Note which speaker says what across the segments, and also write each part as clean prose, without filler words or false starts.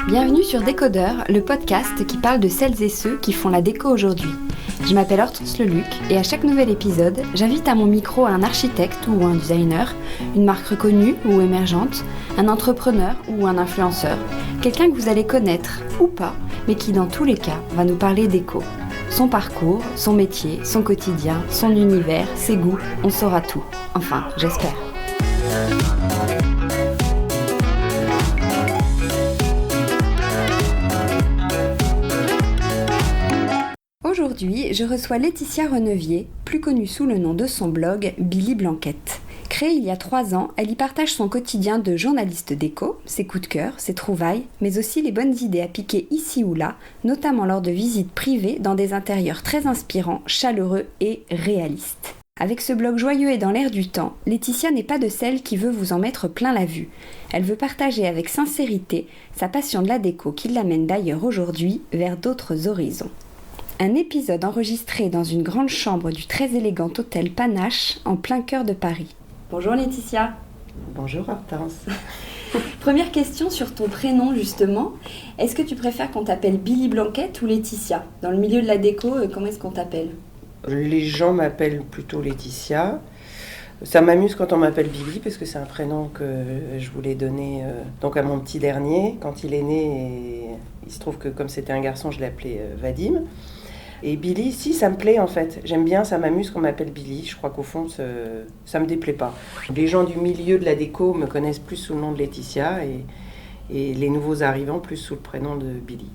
Speaker 1: Bienvenue sur Décodeur, le podcast qui parle de celles et ceux qui font la déco aujourd'hui. Je m'appelle Hortense Leluc et à chaque nouvel épisode, j'invite à mon micro un architecte ou un designer, une marque reconnue ou émergente, un entrepreneur ou un influenceur, quelqu'un que vous allez connaître ou pas, mais qui dans tous les cas va nous parler déco. Son parcours, son métier, son quotidien, son univers, ses goûts, on saura tout. Enfin, j'espère. Aujourd'hui, je reçois Laetitia Renevier, plus connue sous le nom de son blog Billy Blanquette. Créée il y a 3 ans, elle y partage son quotidien de journaliste déco, ses coups de cœur, ses trouvailles, mais aussi les bonnes idées à piquer ici ou là, notamment lors de visites privées dans des intérieurs très inspirants, chaleureux et réalistes. Avec ce blog joyeux et dans l'air du temps, Laetitia n'est pas de celle qui veut vous en mettre plein la vue. Elle veut partager avec sincérité sa passion de la déco qui l'amène d'ailleurs aujourd'hui vers d'autres horizons. Un épisode enregistré dans une grande chambre du très élégant hôtel Panache en plein cœur de Paris. Bonjour Laetitia.
Speaker 2: Bonjour Hortense.
Speaker 1: Première question sur ton prénom justement. Est-ce que tu préfères qu'on t'appelle Billy Blanquette ou Laetitia ? Dans le milieu de la déco, comment est-ce qu'on t'appelle ?
Speaker 2: Les gens m'appellent plutôt Laetitia. Ça m'amuse quand on m'appelle Billy parce que c'est un prénom que je voulais donner donc à mon petit dernier. Quand il est né, et il se trouve que comme c'était un garçon, je l'appelais Vadim. Et Billy, si, ça me plaît en fait. J'aime bien, ça m'amuse qu'on m'appelle Billy. Je crois qu'au fond, ça me déplaît pas. Les gens du milieu de la déco me connaissent plus sous le nom de Laetitia et les nouveaux arrivants plus sous le prénom de Billy.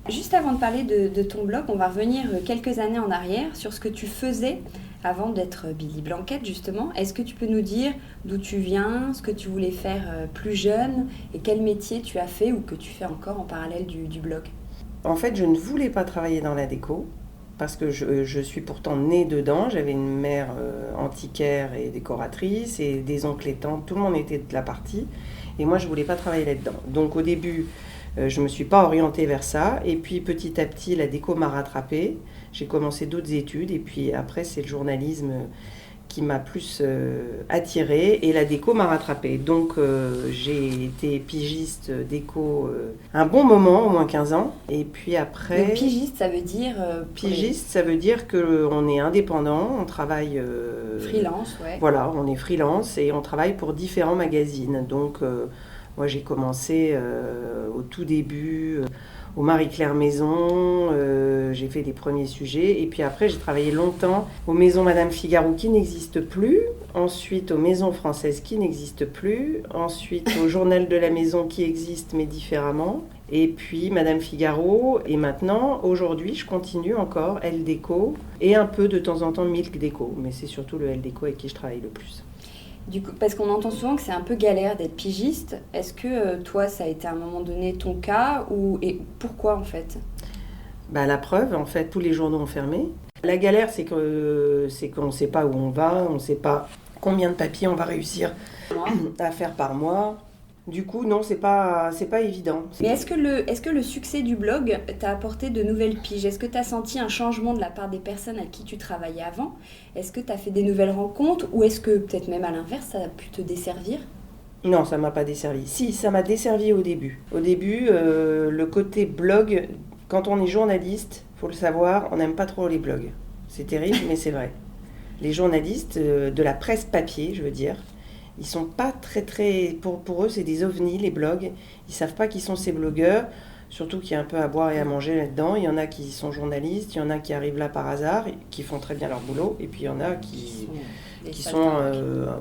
Speaker 1: Juste avant de parler de ton blog, on va revenir quelques années en arrière sur ce que tu faisais avant d'être Billy Blanquette justement. Est-ce que tu peux nous dire d'où tu viens, ce que tu voulais faire plus jeune et quel métier tu as fait ou que tu fais encore en parallèle du blog ?
Speaker 2: En fait, je ne voulais pas travailler dans la déco. Parce que je suis pourtant née dedans. J'avais une mère antiquaire et décoratrice et des oncles et tantes. Tout le monde était de la partie. Et moi, je ne voulais pas travailler là-dedans. Donc au début, je ne me suis pas orientée vers ça. Et puis petit à petit, la déco m'a rattrapée. J'ai commencé d'autres études. Et puis après, c'est le journalisme qui m'a plus attirée. Et la déco m'a rattrapée. Donc j'ai été pigiste déco un bon moment, au moins 15 ans. Et puis après...
Speaker 1: Donc, pigiste, ça veut dire...
Speaker 2: Pigiste, ça veut dire qu'on est indépendant, on travaille...
Speaker 1: freelance, ouais.
Speaker 2: Voilà, on est freelance et on travaille pour différents magazines. Donc moi j'ai commencé au tout début... au Marie-Claire Maison, j'ai fait des premiers sujets. Et puis après, j'ai travaillé longtemps aux Maisons Madame Figaro qui n'existent plus. Ensuite, aux Maisons Françaises qui n'existent plus. Ensuite, au Journal de la Maison qui existe mais différemment. Et puis Madame Figaro. Et maintenant, aujourd'hui, je continue encore Elle Déco. Et un peu de temps en temps Milk Déco. Mais c'est surtout le Elle Déco avec qui je travaille le plus.
Speaker 1: Du coup, parce qu'on entend souvent que c'est un peu galère d'être pigiste. Est-ce que toi, ça a été à un moment donné ton cas et pourquoi en fait ?
Speaker 2: La preuve, en fait, tous les journaux ont fermé. La galère, c'est qu'on ne sait pas où on va, on ne sait pas combien de papiers on va réussir à faire par mois. Du coup, non, c'est pas évident.
Speaker 1: Mais est-ce que le succès du blog t'a apporté de nouvelles piges ? Est-ce que tu as senti un changement de la part des personnes à qui tu travaillais avant ? Est-ce que tu as fait des nouvelles rencontres ? Ou est-ce que, peut-être même à l'inverse, ça a pu te desservir ?
Speaker 2: Non, ça m'a pas desservi. Si, ça m'a desservi au début. Au début, le côté blog, quand on est journaliste, faut le savoir, on n'aime pas trop les blogs. C'est terrible, mais c'est vrai. Les journalistes de la presse papier, je veux dire, ils sont pas très... Pour eux, c'est des ovnis, les blogs. Ils savent pas qui sont ces blogueurs, surtout qu'il y a un peu à boire et à manger là-dedans. Il y en a qui sont journalistes, il y en a qui arrivent là par hasard, qui font très bien leur boulot, et puis il y en a qui sont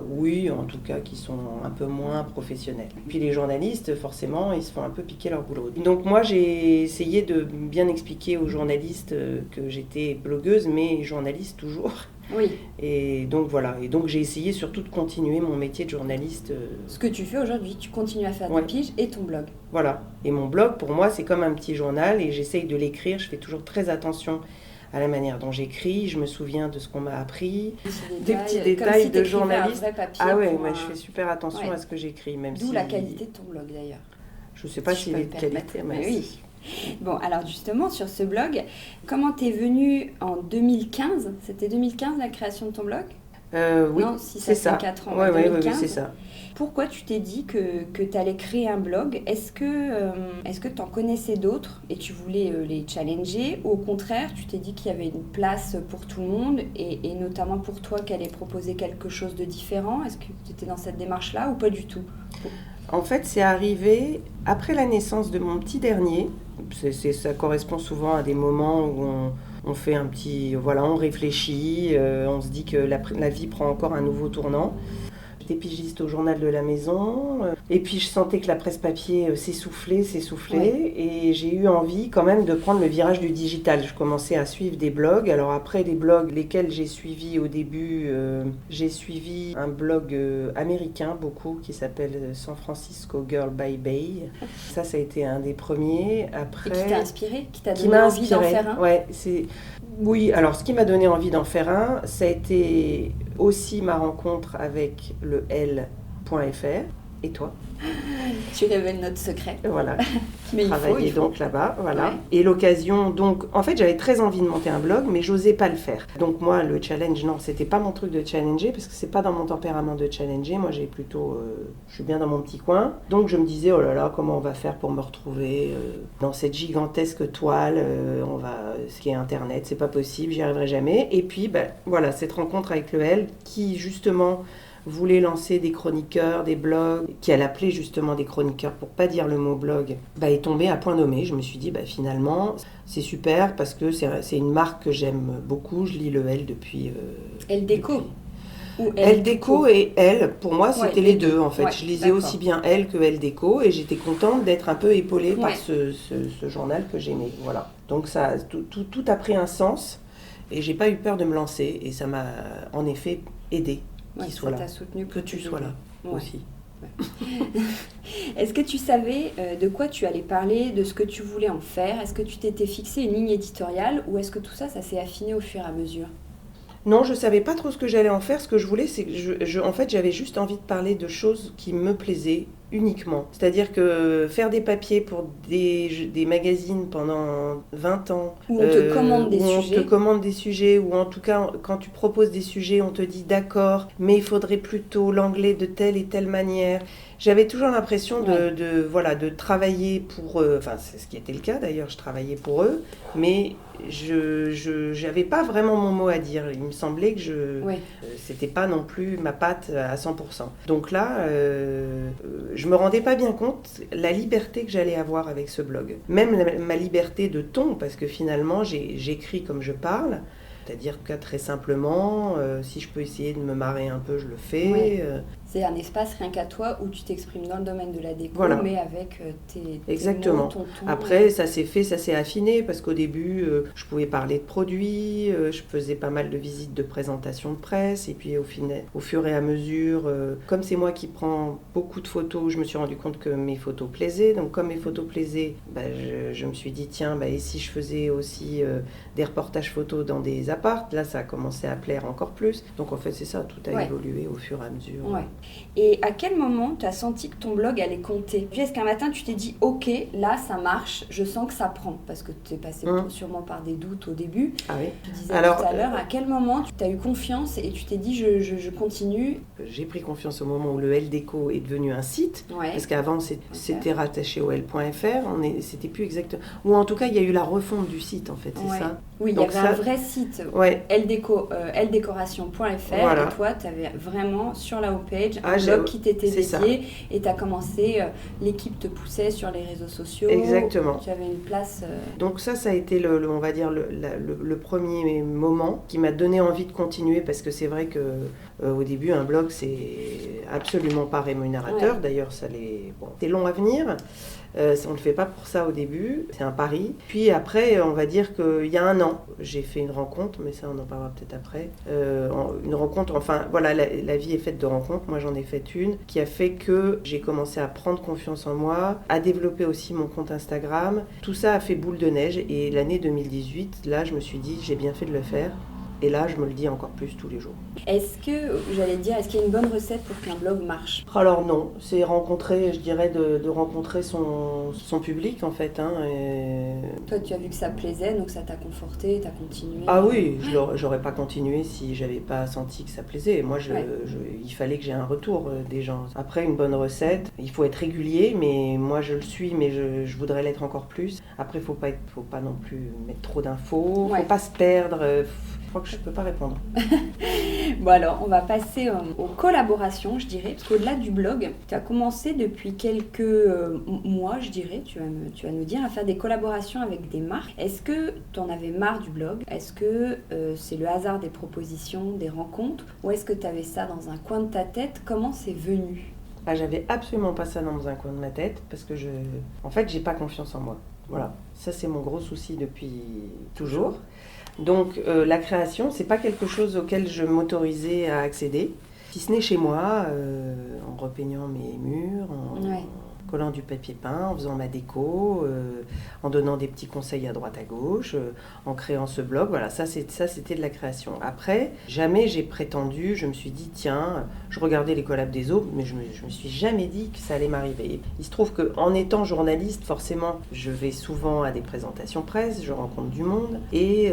Speaker 2: oui, en tout cas, qui sont un peu moins professionnels. Puis les journalistes, forcément, ils se font un peu piquer leur boulot. Donc moi, j'ai essayé de bien expliquer aux journalistes que j'étais blogueuse, mais journaliste toujours.
Speaker 1: Oui.
Speaker 2: Et donc voilà, et donc j'ai essayé surtout de continuer mon métier de journaliste.
Speaker 1: Ce que tu fais aujourd'hui, tu continues à faire des piges et ton blog.
Speaker 2: Voilà, et mon blog pour moi c'est comme un petit journal et j'essaye de l'écrire, je fais toujours très attention à la manière dont j'écris, je me souviens de ce qu'on m'a appris, des petits détails
Speaker 1: si
Speaker 2: de journaliste.
Speaker 1: Ah
Speaker 2: ouais, moi je fais super attention à ce que j'écris, même
Speaker 1: D'où la qualité de ton blog d'ailleurs.
Speaker 2: Je ne sais pas s'il est de qualité, mais
Speaker 1: oui. Bon, alors justement, sur ce blog, comment t'es venue en 2015 ? C'était 2015 la création de ton blog ?
Speaker 2: Oui,
Speaker 1: Non, si ça
Speaker 2: c'est
Speaker 1: fait
Speaker 2: ça.
Speaker 1: 4 ans,
Speaker 2: Ouais,
Speaker 1: 2015.
Speaker 2: c'est ça.
Speaker 1: Pourquoi tu t'es dit que tu allais créer un blog? Est-ce que tu en connaissais d'autres et tu voulais les challenger? Ou au contraire, tu t'es dit qu'il y avait une place pour tout le monde et notamment pour toi qui allais proposer quelque chose de différent? Est-ce que tu étais dans cette démarche-là ou pas du tout?
Speaker 2: En fait, c'est arrivé après la naissance de mon petit dernier. Ça correspond souvent à des moments où on fait un petit... Voilà, on réfléchit, on se dit que la vie prend encore un nouveau tournant. J'étais pigiste au journal de la maison, et puis je sentais que la presse papier s'essoufflait,
Speaker 1: Ouais.
Speaker 2: et j'ai eu envie quand même de prendre le virage du digital. Je commençais à suivre des blogs. Alors après les blogs, lesquels j'ai suivis au début, j'ai suivi un blog américain beaucoup qui s'appelle San Francisco Girl by Bay. Ça a été un des premiers.
Speaker 1: Et qui
Speaker 2: Après,
Speaker 1: t'a inspiré? Qui t'a
Speaker 2: qui
Speaker 1: donné
Speaker 2: m'a
Speaker 1: envie d'en
Speaker 2: inspiré.
Speaker 1: faire un?
Speaker 2: Ouais, c'est... Oui, alors ce qui m'a donné envie d'en faire un, ça a été aussi ma rencontre avec le L.fr. Et toi?
Speaker 1: Tu révèles notre secret.
Speaker 2: Voilà,
Speaker 1: Mais il
Speaker 2: travaillais
Speaker 1: faut.
Speaker 2: donc là-bas, voilà.
Speaker 1: Ouais.
Speaker 2: Et l'occasion, donc, en fait, j'avais très envie de monter un blog, mais j'osais pas le faire. Donc moi, le challenge, non, c'était pas mon truc de challenger, parce que c'est pas dans mon tempérament de challenger. Moi, j'ai plutôt, je suis bien dans mon petit coin. Donc je me disais, oh là là, comment on va faire pour me retrouver dans cette gigantesque toile, ce qui est Internet, c'est pas possible, j'y arriverai jamais. Et puis, ben, voilà, cette rencontre avec le L, qui justement voulait lancer des chroniqueurs, des blogs, qu'elle appelait justement des chroniqueurs pour pas dire le mot blog, est tombée à point nommé. Je me suis dit, finalement, c'est super parce que c'est une marque que j'aime beaucoup. Je lis le L depuis...
Speaker 1: Elle déco. Ou
Speaker 2: Elle Déco et Elle, pour moi, c'était les deux en fait.
Speaker 1: Ouais,
Speaker 2: je lisais
Speaker 1: d'accord.
Speaker 2: aussi bien Elle que Elle Déco et j'étais contente d'être un peu épaulée par
Speaker 1: Ouais.
Speaker 2: ce journal que j'aimais. Voilà. Donc ça, tout a pris un sens et j'ai pas eu peur de me lancer et ça m'a en effet aidé
Speaker 1: Ouais,
Speaker 2: qu'il
Speaker 1: ça
Speaker 2: soit là.
Speaker 1: t'a soutenu
Speaker 2: Que tu sois là
Speaker 1: Ouais.
Speaker 2: aussi.
Speaker 1: Est-ce que tu savais de quoi tu allais parler, de ce que tu voulais en faire? Est-ce que tu t'étais fixé une ligne éditoriale ou est-ce que tout ça s'est affiné au fur et à mesure?
Speaker 2: Non, je savais pas trop ce que j'allais en faire. Ce que je voulais, c'est que en fait, j'avais juste envie de parler de choses qui me plaisaient uniquement. C'est-à-dire que faire des papiers pour des magazines pendant 20 ans,
Speaker 1: Où on te commande des
Speaker 2: où on
Speaker 1: sujets.
Speaker 2: te commande des sujets, ou en tout cas, quand tu proposes des sujets, on te dit d'accord, mais il faudrait plutôt l'anglais de telle et telle manière. J'avais toujours l'impression
Speaker 1: Ouais.
Speaker 2: de travailler pour eux. Enfin, c'est ce qui était le cas d'ailleurs, je travaillais pour eux, mais je n'avais pas vraiment mon mot à dire. Il me semblait que
Speaker 1: Ouais.
Speaker 2: c'était pas non plus ma patte à 100%. Donc là, je me rendais pas bien compte la liberté que j'allais avoir avec ce blog. Même ma liberté de ton, parce que finalement, j'écris comme je parle. C'est-à-dire que très simplement, si je peux essayer de me marrer un peu, je le fais.
Speaker 1: Ouais. C'est un espace rien qu'à toi où tu t'exprimes dans le domaine de la déco,
Speaker 2: Voilà.
Speaker 1: mais avec tes
Speaker 2: Exactement.
Speaker 1: mots, ton ton.
Speaker 2: Après, ça s'est affiné parce qu'au début, je pouvais parler de produits, je faisais pas mal de visites de présentation de presse, et puis au fur et à mesure, comme c'est moi qui prends beaucoup de photos, je me suis rendu compte que mes photos plaisaient. Donc, comme mes photos plaisaient, je me suis dit, tiens, et si je faisais aussi des reportages photos dans des apparts, là, ça a commencé à plaire encore plus. Donc, en fait, c'est ça, tout a
Speaker 1: Ouais.
Speaker 2: évolué au fur et à mesure.
Speaker 1: Ouais. Et à quel moment tu as senti que ton blog allait compter? Puis est-ce qu'un matin tu t'es dit ok, là ça marche, je sens que ça prend? Parce que tu es passé sûrement par des doutes au début.
Speaker 2: Ah oui.
Speaker 1: Tu disais
Speaker 2: Alors,
Speaker 1: tout à l'heure, à quel moment tu as eu confiance et tu t'es dit je continue?
Speaker 2: J'ai pris confiance au moment où le L Déco est devenu un site.
Speaker 1: Ouais.
Speaker 2: Parce qu'avant, c'était rattaché au L.fr. C'était plus exactement... Ou en tout cas, il y a eu la refonte du site, en fait, c'est
Speaker 1: Ouais.
Speaker 2: ça?
Speaker 1: Oui, il y
Speaker 2: Donc
Speaker 1: avait un vrai site,
Speaker 2: Ouais.
Speaker 1: ldécoration.fr,
Speaker 2: Voilà.
Speaker 1: et toi, tu avais vraiment sur la homepage
Speaker 2: Ah,
Speaker 1: un blog qui t'était
Speaker 2: c'est ça.
Speaker 1: dédié, et tu as commencé, l'équipe te poussait sur les réseaux sociaux.
Speaker 2: Exactement.
Speaker 1: Tu avais une place...
Speaker 2: Donc ça a été, on va dire, le premier moment qui m'a donné envie de continuer, parce que c'est vrai que au début, un blog, c'est absolument pas rémunérateur.
Speaker 1: Ouais.
Speaker 2: D'ailleurs, c'est long à venir. On ne le fait pas pour ça au début, c'est un pari. Puis après, on va dire qu'il y a un an, j'ai fait une rencontre, mais ça on en parlera peut-être après. Une rencontre, enfin voilà, la vie est faite de rencontres, moi j'en ai fait une, qui a fait que j'ai commencé à prendre confiance en moi, à développer aussi mon compte Instagram. Tout ça a fait boule de neige et l'année 2018, là je me suis dit j'ai bien fait de le faire. Et là, je me le dis encore plus tous les jours.
Speaker 1: Est-ce qu'il y a une bonne recette pour qu'un blog marche?
Speaker 2: Alors non, c'est rencontrer, je dirais, de rencontrer son public en fait.
Speaker 1: Toi, tu as vu que ça plaisait, donc ça t'a conforté, t'as continué.
Speaker 2: Ah oui, j'aurais pas continué si j'avais pas senti que ça plaisait. Moi, il fallait que j'ai un retour des gens. Après, une bonne recette, il faut être régulier, mais moi je le suis, mais je voudrais l'être encore plus. Après, faut pas non plus mettre trop d'infos, faut pas se perdre. Je crois que je peux pas répondre.
Speaker 1: Bon alors, on va passer aux collaborations, je dirais, parce qu'au-delà du blog, tu as commencé depuis quelques mois, je dirais, tu vas nous dire, à faire des collaborations avec des marques. Est-ce que tu en avais marre du blog? Est-ce que c'est le hasard des propositions, des rencontres? Ou est-ce que tu avais ça dans un coin de ta tête? Comment c'est venu?
Speaker 2: Ah, j'avais absolument pas ça dans un coin de ma tête, parce que en fait, j'ai pas confiance en moi. Voilà, ça c'est mon gros souci depuis toujours. Donc la création, c'est pas quelque chose auquel je m'autorisais à accéder, si ce n'est chez moi, en repeignant mes murs, en collant du papier peint, en faisant ma déco, en donnant des petits conseils à droite à gauche, en créant ce blog. Voilà, ça c'était de la création. Après, jamais j'ai prétendu, je me suis dit tiens, je regardais les collabs des autres, mais je me suis jamais dit que ça allait m'arriver. Il se trouve qu'en étant journaliste, forcément, je vais souvent à des présentations presse, je rencontre du monde, et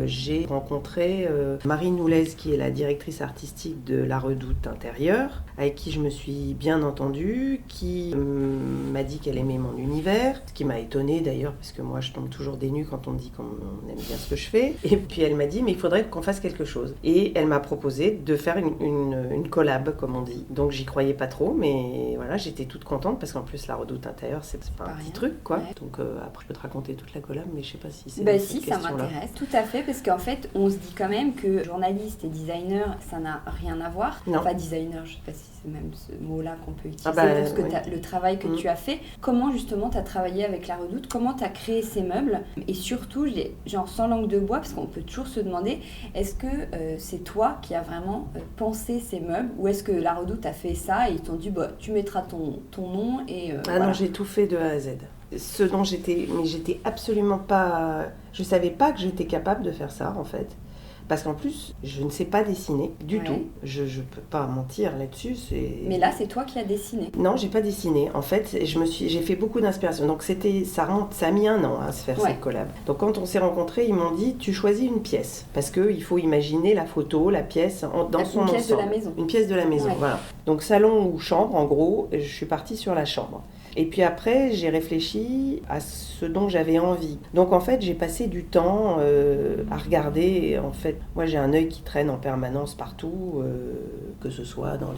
Speaker 2: j'ai rencontré Marie Noulez, qui est la directrice artistique de La Redoute Intérieure, avec qui je me suis bien entendue, qui m'a dit qu'elle aimait mon univers, ce qui m'a étonnée d'ailleurs, parce que moi je tombe toujours des nues quand on me dit qu'on aime bien ce que je fais. Et puis elle m'a dit mais il faudrait qu'on fasse quelque chose. Et elle m'a proposé de faire une collab, comme on dit. Donc j'y croyais pas trop, mais voilà, j'étais toute contente, parce qu'en plus La Redoute Intérieure, c'est pas un petit truc, quoi. Ouais. Donc après je peux te raconter toute la collab, mais je sais pas si c'est cette
Speaker 1: si,
Speaker 2: question-là.
Speaker 1: Ça m'intéresse, tout à fait, parce qu'en fait on se dit quand même que journaliste et designer, ça n'a rien à voir.
Speaker 2: Non.
Speaker 1: Enfin designer, je sais pas si c'est même ce mot-là qu'on peut utiliser, parce que le travail que tu as fait. Comment justement tu as travaillé avec La Redoute? Comment tu as créé ces meubles? Et surtout, genre sans langue de bois, parce qu'on peut toujours se demander, est-ce que c'est toi qui as vraiment pensé ces meubles, ou est-ce que La Redoute a fait ça et ils t'ont dit bah, tu mettras ton nom et voilà.
Speaker 2: Non, j'ai tout fait de A à Z. Ce dont j'étais absolument pas... Je savais pas que j'étais capable de faire ça en fait. Parce qu'en plus, je ne sais pas dessiner du tout. Je peux pas mentir là-dessus.
Speaker 1: Mais là, c'est toi qui as dessiné.
Speaker 2: Non, j'ai pas dessiné. En fait, j'ai fait beaucoup d'inspiration. Donc ça a mis un an à se faire cette collab. Donc quand on s'est rencontrés, ils m'ont dit tu choisis une pièce, parce que il faut imaginer la photo, la pièce dans son ensemble. Une pièce de la maison. Une pièce de la maison, voilà. Donc salon ou chambre, en gros, je suis partie sur la chambre. Et puis après, j'ai réfléchi à ce dont j'avais envie. Donc en fait, j'ai passé du temps à regarder. En fait, moi j'ai un œil qui traîne en permanence partout, que ce soit dans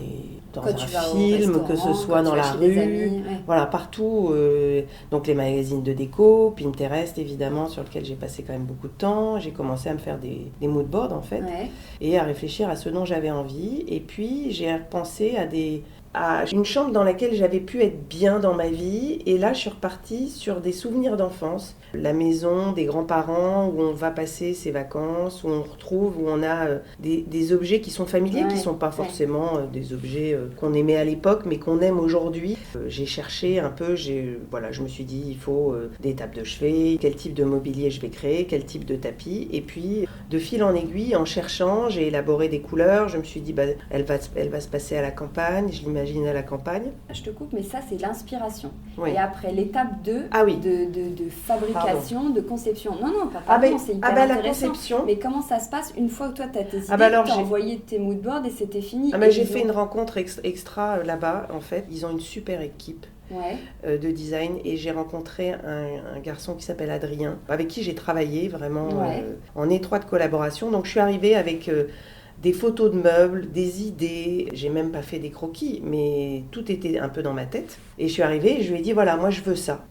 Speaker 2: un film, que ce soit dans la rue, voilà, partout. Donc les magazines de déco, Pinterest évidemment, sur lequel j'ai passé quand même beaucoup de temps. J'ai commencé à me faire des moodboards en fait, et à réfléchir à ce dont j'avais envie. Et puis j'ai repensé à une chambre dans laquelle j'avais pu être bien dans ma vie, et là je suis repartie sur des souvenirs d'enfance, la maison des grands-parents où on va passer ses vacances, où on retrouve, où on a des objets qui sont familiers, qui sont pas forcément des objets qu'on aimait à l'époque mais qu'on aime aujourd'hui. J'ai cherché un peu, je me suis dit il faut des tables de chevet, quel type de mobilier je vais créer, quel type de tapis, et puis de fil en aiguille, en cherchant, j'ai élaboré des couleurs. Je me suis dit elle va se passer à la campagne, je l'imagine à la campagne.
Speaker 1: Je te coupe, mais ça c'est l'inspiration. Et après l'étape 2 de fabrication, de conception. Non, c'est hyper intéressant. La conception. Mais comment ça se passe une fois que toi tu as tes idées, tu as envoyé tes moodboards et c'était fini?
Speaker 2: J'ai fait une rencontre extra là-bas en fait. Ils ont une super équipe. De design, et j'ai rencontré un garçon qui s'appelle Adrien, avec qui j'ai travaillé vraiment en étroite collaboration. Donc je suis arrivée avec des photos de meubles, des idées, j'ai même pas fait des croquis, mais tout était un peu dans ma tête. Et je suis arrivée et je lui ai dit voilà, moi je veux ça.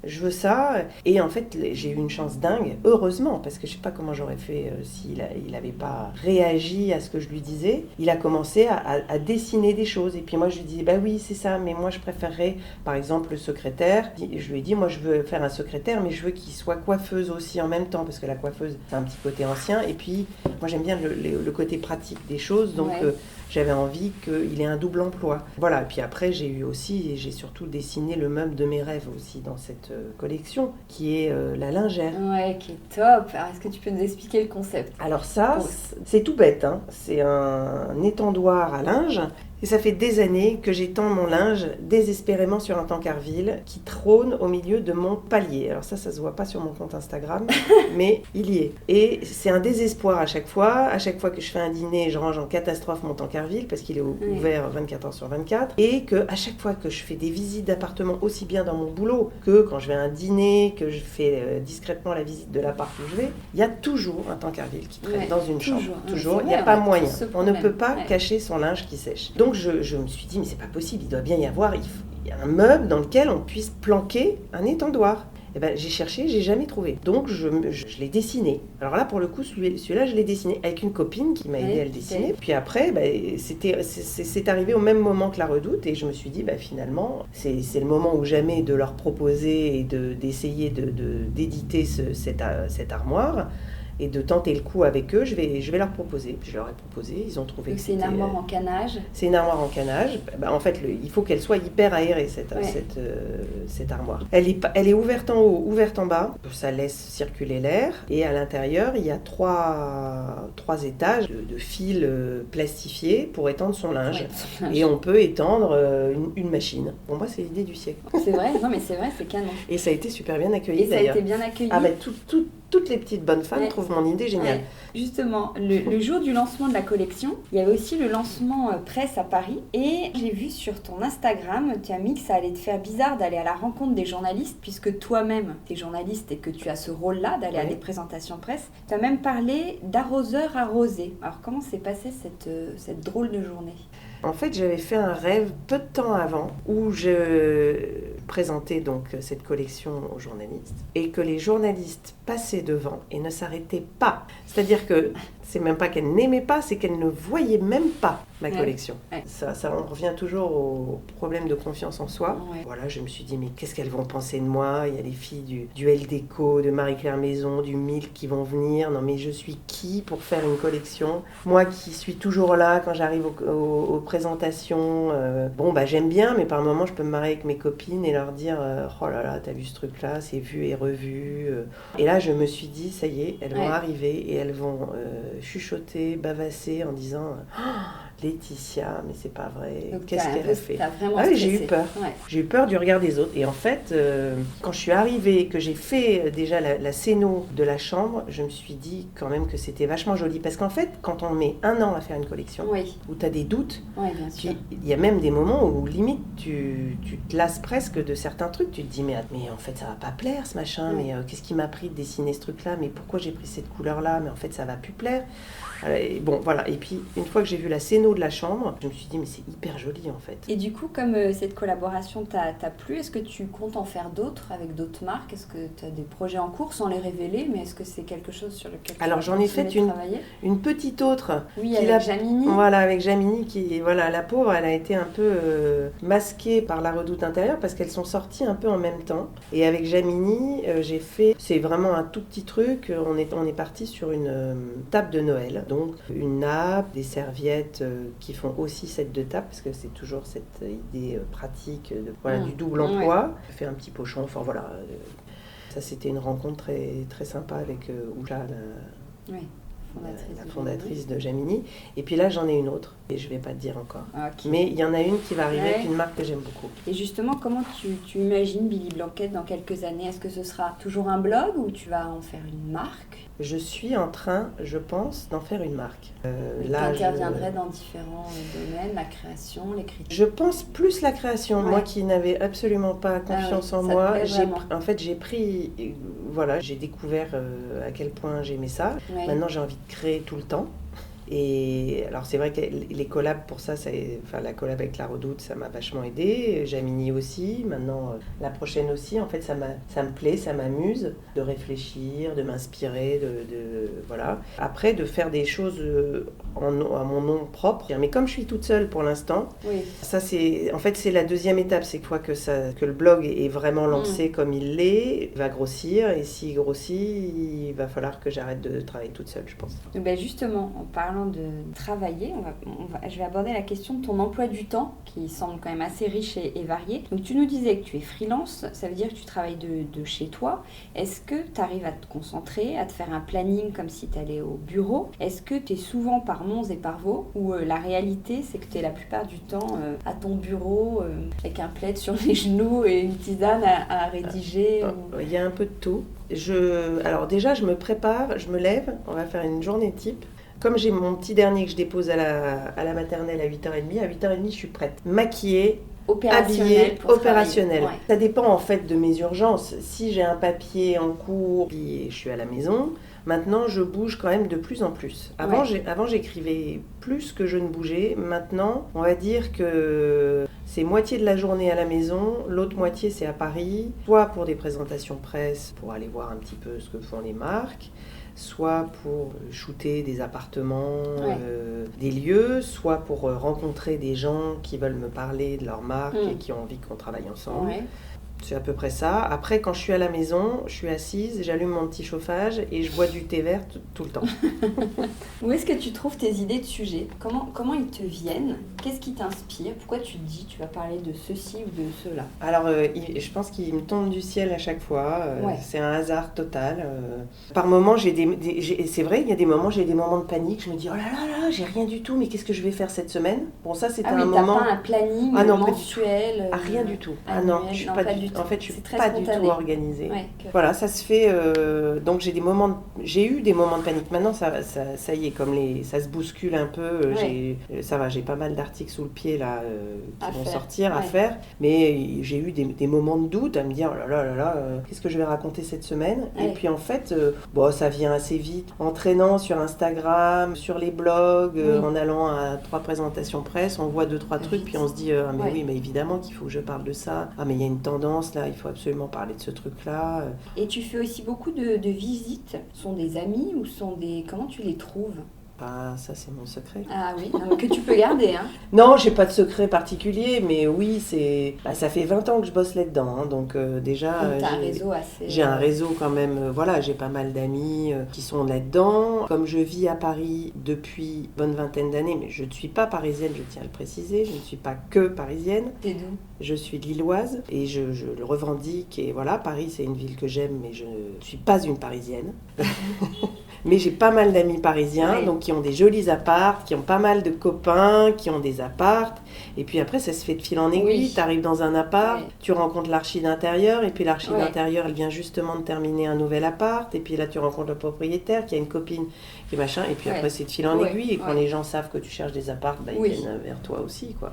Speaker 2: Et en fait, j'ai eu une chance dingue, heureusement, parce que je sais pas comment j'aurais fait s'il avait pas réagi à ce que je lui disais. Il a commencé à dessiner des choses, et puis moi je lui disais bah oui, c'est ça, mais moi je préférerais par exemple le secrétaire. Et je lui ai dit moi je veux faire un secrétaire, mais je veux qu'il soit coiffeuse aussi en même temps, parce que la coiffeuse c'est un petit côté ancien, et puis moi j'aime bien le côté pratique des choses, donc
Speaker 1: Ouais.
Speaker 2: j'avais envie qu'il ait un double emploi. Voilà, et puis après j'ai surtout dessiné le meuble de mes rêves aussi dans cette collection, qui est la lingère.
Speaker 1: Ouais, qui est top. Alors, est-ce que tu peux nous expliquer le concept?
Speaker 2: Alors ça,
Speaker 1: Bon.
Speaker 2: c'est tout bête, hein. C'est un étendoir à linge. Et ça fait des années que j'étends mon linge désespérément sur un tankerville qui trône au milieu de mon palier. Alors ça se voit pas sur mon compte Instagram, mais il y est. Et c'est un désespoir à chaque fois. À chaque fois que je fais un dîner, je range en catastrophe mon tankerville parce qu'il est ouvert 24 heures sur 24. Et que à chaque fois que je fais des visites d'appartements, aussi bien dans mon boulot que quand je vais à un dîner, que je fais discrètement la visite de l'appart où je vais, il y a toujours un tankerville qui traîne dans une chambre. Toujours. Il n'y a pas moyen. On ne peut pas cacher son linge qui sèche. Donc je me suis dit, mais c'est pas possible, il doit bien y avoir il y a un meuble dans lequel on puisse planquer un étendoir. Eh ben, j'ai cherché, j'ai jamais trouvé. Donc je l'ai dessiné. Alors là, pour le coup, celui-là, je l'ai dessiné avec une copine qui m'a aidé à le dessiner. Puis après, c'est arrivé au même moment que la Redoute et je me suis dit, finalement, c'est le moment ou jamais de leur proposer et d'essayer d'éditer cette armoire. Et de tenter le coup avec eux, je vais leur proposer. Je leur ai proposé, ils ont trouvé.
Speaker 1: Donc c'est une armoire en canage.
Speaker 2: C'est une armoire en canage. En fait, il faut qu'elle soit hyper aérée, cette armoire. Elle est ouverte en haut, ouverte en bas. Ça laisse circuler l'air. Et à l'intérieur, il y a trois étages de fils plastifiés pour étendre son linge. Ouais. Et on peut étendre une machine. Pour moi, c'est l'idée du siècle.
Speaker 1: C'est vrai, non mais c'est vrai, c'est canon.
Speaker 2: Et ça a été super bien accueilli
Speaker 1: d'ailleurs. Et ça a été bien accueilli.
Speaker 2: Toutes les petites bonnes femmes trouvent mon idée géniale.
Speaker 1: Ouais. Justement, le jour du lancement de la collection, il y avait aussi le lancement presse à Paris. Et j'ai vu sur ton Instagram, tu as mis que ça allait te faire bizarre d'aller à la rencontre des journalistes, puisque toi-même, tu es journaliste et que tu as ce rôle-là d'aller à des présentations presse. Tu as même parlé d'arroseur arrosé. Alors comment s'est passée cette drôle de journée ?
Speaker 2: En fait, j'avais fait un rêve peu de temps avant où je présentais donc cette collection aux journalistes et que les journalistes passaient devant et ne s'arrêtaient pas. C'est-à-dire que c'est même pas qu'elles n'aimaient pas, c'est qu'elles ne voyaient même pas ma collection. Ouais. Ça, on revient toujours au problème de confiance en soi. Ouais. Voilà, je me suis dit, mais qu'est-ce qu'elles vont penser de moi ? Il y a les filles du Elle Déco, de Marie-Claire Maison, du Milk qui vont venir. Non, mais je suis qui pour faire une collection ? Moi qui suis toujours là quand j'arrive aux présentations. J'aime bien, mais par moments, je peux me marrer avec mes copines et leur dire oh là là, t'as vu ce truc-là, c'est vu et revu. Et là, je me suis dit, ça y est, elles vont arriver et elles vont chuchoter, bavasser en disant Laetitia, mais c'est pas vrai. Donc, qu'est-ce qu'elle a fait ? J'ai eu peur. Ouais. J'ai eu peur du regard des autres. Et en fait, quand je suis arrivée, que j'ai fait déjà la scéno de la chambre, je me suis dit quand même que c'était vachement joli. Parce qu'en fait, quand on met 1 an à faire une collection, où tu as des doutes, il y a même des moments où limite tu te lasses presque de certains trucs. Tu te dis, mais en fait, ça va pas plaire ce machin. Mais qu'est-ce qui m'a pris de dessiner ce truc-là ? Mais pourquoi j'ai pris cette couleur-là ? Mais en fait, ça va plus plaire. Voilà. Et puis, une fois que j'ai vu la scéno de la chambre, je me suis dit, mais c'est hyper joli en fait.
Speaker 1: Et du coup, comme cette collaboration t'a plu, est-ce que tu comptes en faire d'autres avec d'autres marques ? Est-ce que tu as des projets en cours sans les révéler, mais est-ce que c'est quelque chose sur lequel tu
Speaker 2: Alors, j'en ai fait une petite autre.
Speaker 1: Oui, avec Jamini.
Speaker 2: Voilà, avec Jamini, la pauvre, elle a été un peu masquée par la Redoute intérieure parce qu'elles sont sorties un peu en même temps. Et avec Jamini, j'ai fait, c'est vraiment un tout petit truc, on est parti sur une table de Noël. Donc une nappe, des serviettes qui font aussi set de table, parce que c'est toujours cette idée pratique du double emploi. J'ai fait un petit pochon, enfin voilà. Ça c'était une rencontre très, très sympa avec Oula, la fondatrice de Jamini. Et puis là j'en ai une autre, et je ne vais pas te dire encore. Okay. Mais il y en a une qui va arriver avec une marque que j'aime beaucoup.
Speaker 1: Et justement, comment tu imagines Billy Blanquette dans quelques années ? Est-ce que ce sera toujours un blog ou tu vas en faire une marque ?
Speaker 2: Je suis en train, je pense, d'en faire une marque.
Speaker 1: Tu interviendrais dans différents domaines, la création, l'écriture.
Speaker 2: Je pense plus la création. Moi qui n'avais absolument pas confiance en moi, j'ai découvert à quel point j'aimais ça. Ouais. Maintenant, j'ai envie de créer tout le temps. Et alors c'est vrai que les collabs pour ça, la collab avec la Redoute, ça m'a vachement aidé. Jamini aussi, maintenant la prochaine aussi. En fait, ça me plaît, ça m'amuse de réfléchir, de m'inspirer, voilà. Après, de faire des choses à mon nom propre. Mais comme je suis toute seule pour l'instant, ça c'est la deuxième étape. C'est que le blog est vraiment lancé comme il l'est, il va grossir. Et s'il grossit, il va falloir que j'arrête de travailler toute seule, je pense.
Speaker 1: Justement, en parlant train de travailler. Je vais aborder la question de ton emploi du temps, qui semble quand même assez riche et varié. Donc tu nous disais que tu es freelance, ça veut dire que tu travailles de chez toi. Est-ce que tu arrives à te concentrer, à te faire un planning comme si tu allais au bureau? Est-ce que tu es souvent par Mons et par Vaux, ou la réalité c'est que tu es la plupart du temps à ton bureau avec un plaid sur les genoux et une tisane à rédiger
Speaker 2: Il y a un peu de tout. Alors déjà, je me prépare, je me lève, on va faire une journée type. Comme j'ai mon petit dernier que je dépose à la maternelle à 8h30, à 8h30 je suis prête. Maquillée, habillée, opérationnelle. Ouais. Ça dépend en fait de mes urgences. Si j'ai un papier en cours et je suis à la maison, maintenant je bouge quand même de plus en plus. Avant j'écrivais plus que je ne bougeais. Maintenant, on va dire que c'est moitié de la journée à la maison, l'autre moitié c'est à Paris, soit pour des présentations presse, pour aller voir un petit peu ce que font les marques, soit pour shooter des appartements, des lieux, soit pour rencontrer des gens qui veulent me parler de leur marque et qui ont envie qu'on travaille ensemble. Ouais. C'est à peu près ça. Après, quand je suis à la maison, je suis assise, j'allume mon petit chauffage et je bois du thé vert tout le temps.
Speaker 1: Où est-ce que tu trouves tes idées de sujets ? Comment ils te viennent ? Qu'est-ce qui t'inspire ? Pourquoi tu te dis tu vas parler de ceci ou de cela ?
Speaker 2: Alors, je pense qu'il me tombe du ciel à chaque fois. C'est un hasard total. Par moments, c'est vrai, il y a des moments, j'ai des moments de panique. Je me dis, oh là là là, j'ai rien du tout, mais qu'est-ce que je vais faire cette semaine ? Bon, ça, c'était un moment...
Speaker 1: Ah oui, t'as pas un planning mensuel
Speaker 2: rien du tout. Non, je suis pas du tout. En fait, je suis pas du tout organisée. Ouais, voilà, ça se fait. Donc j'ai eu des moments de panique. Maintenant, ça y est, comme ça se bouscule un peu. Ça va, j'ai pas mal d'articles sous le pied là qui vont sortir à faire. Mais j'ai eu des moments de doute à me dire, oh là là là, qu'est-ce que je vais raconter cette semaine ? Et puis en fait, ça vient assez vite. En traînant sur Instagram, sur les blogs, en allant à 3 présentations presse, on voit 2-3 trucs, puis on se dit, oui, mais évidemment qu'il faut que je parle de ça. Ah, mais il y a une tendance. Là, il faut absolument parler de ce truc-là.
Speaker 1: Et tu fais aussi beaucoup de visites. Ce sont des amis ou comment tu les trouves ?
Speaker 2: Ah, ça c'est mon secret.
Speaker 1: Ah oui, que tu peux garder. Hein.
Speaker 2: Non, j'ai pas de secret particulier, mais oui, ça fait 20 ans que je bosse là-dedans. Donc déjà,
Speaker 1: t'as un réseau assez...
Speaker 2: J'ai un réseau quand même, j'ai pas mal d'amis qui sont là-dedans. Comme je vis à Paris depuis une bonne vingtaine d'années, mais je ne suis pas parisienne, je tiens à le préciser, je ne suis pas que parisienne.
Speaker 1: T'es d'où ?
Speaker 2: Je suis lilloise et je le revendique. Et voilà, Paris c'est une ville que j'aime, mais je ne suis pas une parisienne. Mais j'ai pas mal d'amis parisiens, donc qui ont des jolis apparts, qui ont pas mal de copains, qui ont des apparts. Et puis après, ça se fait de fil en aiguille. Tu arrives dans un appart, tu rencontres l'archi d'intérieur, et puis l'archi d'intérieur, elle vient justement de terminer un nouvel appart. Et puis là, tu rencontres le propriétaire qui a une copine qui machin. Et puis après, c'est de fil en aiguille. Et quand les gens savent que tu cherches des apparts, ils viennent vers toi aussi, quoi.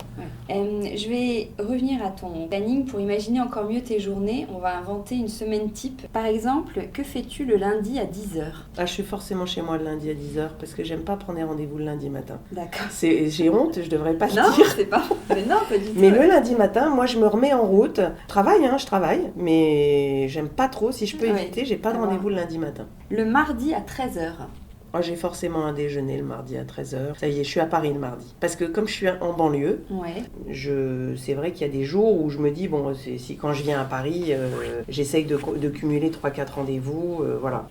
Speaker 1: Je vais revenir à ton planning pour imaginer encore mieux tes journées. On va inventer une semaine type. Par exemple, que fais-tu le lundi à 10h ?
Speaker 2: Je suis forcément chez moi le lundi à 10h parce que j'aime pas prendre des rendez-vous le lundi matin.
Speaker 1: D'accord.
Speaker 2: J'ai honte, je devrais pas le dire.
Speaker 1: Non, c'est pas honte. Mais non, pas du tout.
Speaker 2: Mais le lundi matin, moi je me remets en route. Je travaille, mais j'aime pas trop. Si je peux éviter, j'ai pas de rendez-vous le lundi matin.
Speaker 1: Le mardi à 13h.
Speaker 2: J'ai forcément un déjeuner le mardi à 13h. Ça y est, je suis à Paris le mardi. Parce que comme je suis en banlieue, c'est vrai qu'il y a des jours où je me dis, quand je viens à Paris, j'essaye de cumuler 3-4 rendez-vous.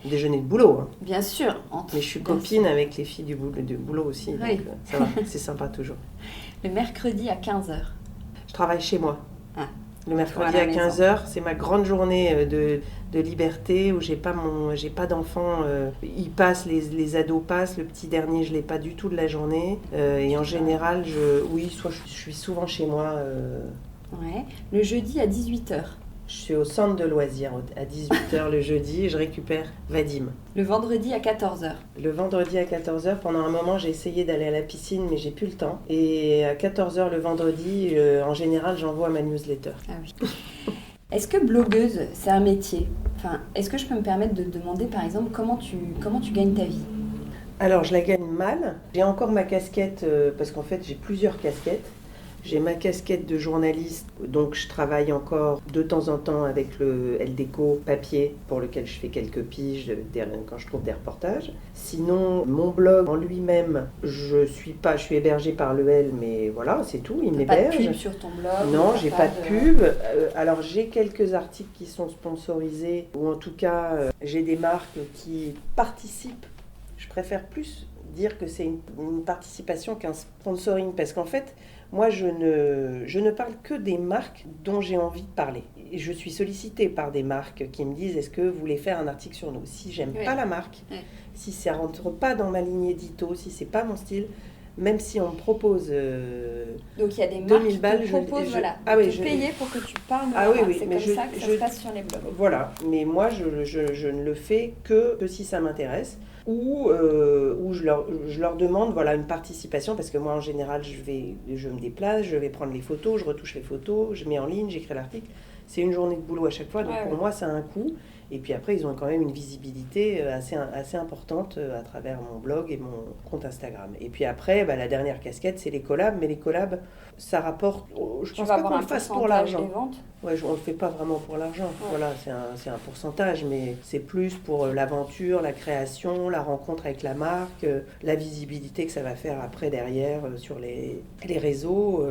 Speaker 2: Déjeuner de boulot. Hein.
Speaker 1: Bien sûr.
Speaker 2: Mais je suis copine avec les filles du boulot aussi. Donc ça va, c'est sympa toujours.
Speaker 1: Le mercredi à 15h.
Speaker 2: Je travaille chez moi. Le mercredi à 15h, c'est ma grande journée de liberté où j'ai pas d'enfants. Ils passent, les ados passent. Le petit dernier, je l'ai pas du tout de la journée. Et en général, je suis souvent chez moi.
Speaker 1: Le jeudi à 18h.
Speaker 2: Je suis au centre de loisirs à 18h le jeudi et je récupère Vadim.
Speaker 1: Le vendredi à 14h.
Speaker 2: Le vendredi à 14h, pendant un moment, j'ai essayé d'aller à la piscine, mais j'ai plus le temps. Et à 14h le vendredi, en général, j'envoie ma newsletter.
Speaker 1: Ah oui. Est-ce que blogueuse, c'est un métier ? Est-ce que je peux me permettre de te demander, par exemple, comment tu gagnes ta vie ?
Speaker 2: Alors, je la gagne mal. J'ai encore ma casquette, parce qu'en fait, j'ai plusieurs casquettes. J'ai ma casquette de journaliste, donc je travaille encore de temps en temps avec le LDeco papier pour lequel je fais quelques piges quand je trouve des reportages. Sinon, mon blog en lui-même, je suis hébergée par le L, mais voilà, c'est tout, il m'héberge.
Speaker 1: Pas de pub sur ton blog ?
Speaker 2: Non, j'ai pas de pub. Alors j'ai quelques articles qui sont sponsorisés, ou en tout cas j'ai des marques qui participent. Je préfère plus dire que c'est une participation qu'un sponsoring, parce qu'en fait, moi, je ne parle que des marques dont j'ai envie de parler. Et je suis sollicitée par des marques qui me disent, est-ce que vous voulez faire un article sur nous? Si j'aime pas la marque, si ça rentre pas dans ma ligne édito, si c'est pas mon style, même si on me propose
Speaker 1: donc il y a des marques qui
Speaker 2: balles,
Speaker 1: te proposent de payer pour que tu parles de
Speaker 2: la marque.
Speaker 1: C'est comme ça que ça se passe sur les blogs.
Speaker 2: Voilà, mais moi je ne le fais que si ça m'intéresse ou je leur demande une participation, parce que moi en général je me déplace, je vais prendre les photos, je retouche les photos, je mets en ligne, j'écris l'article. C'est une journée de boulot à chaque fois, donc pour moi ça a un coût. Et puis après, ils ont quand même une visibilité assez importante à travers mon blog et mon compte Instagram. Et puis après, la dernière casquette, c'est les collabs. Mais les collabs, ça rapporte... Je pense pas qu'on le fasse pour l'argent.
Speaker 1: Des ventes.
Speaker 2: Ouais, on le fait pas vraiment pour l'argent. Ouais. Voilà, c'est un pourcentage, mais c'est plus pour l'aventure, la création, la rencontre avec la marque, la visibilité que ça va faire après derrière sur les réseaux.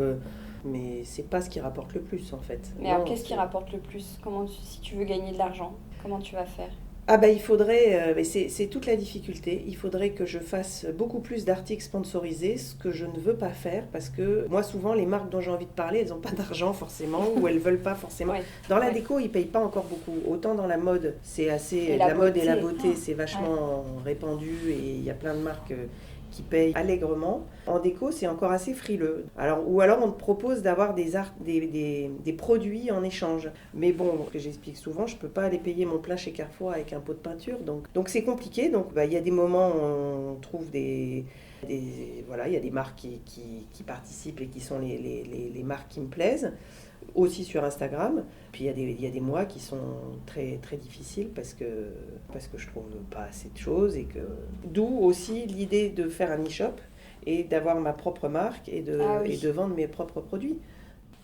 Speaker 2: Mais c'est pas ce qui rapporte le plus en fait.
Speaker 1: Mais alors qu'est-ce qui rapporte le plus? Si tu veux gagner de l'argent, comment tu vas faire?
Speaker 2: Il faudrait, c'est toute la difficulté, il faudrait que je fasse beaucoup plus d'articles sponsorisés, ce que je ne veux pas faire, parce que moi souvent les marques dont j'ai envie de parler, elles n'ont pas d'argent forcément, ou elles ne veulent pas forcément. Dans la déco, ils ne payent pas encore beaucoup, autant dans la mode, c'est assez... La mode et la beauté, c'est vachement répandu, et il y a plein de marques... qui payent allègrement. En déco, c'est encore assez frileux. Ou alors, on te propose d'avoir des produits en échange. Mais bon, ce que j'explique souvent, je ne peux pas aller payer mon plein chez Carrefour avec un pot de peinture. Donc c'est compliqué. Donc, il y a des moments où on trouve il y a des marques qui participent et qui sont les marques qui me plaisent. Aussi sur Instagram. Puis il y a des mois qui sont très, très difficiles parce que je trouve pas assez de choses. D'où aussi l'idée de faire un e-shop et d'avoir ma propre marque et de vendre mes propres produits.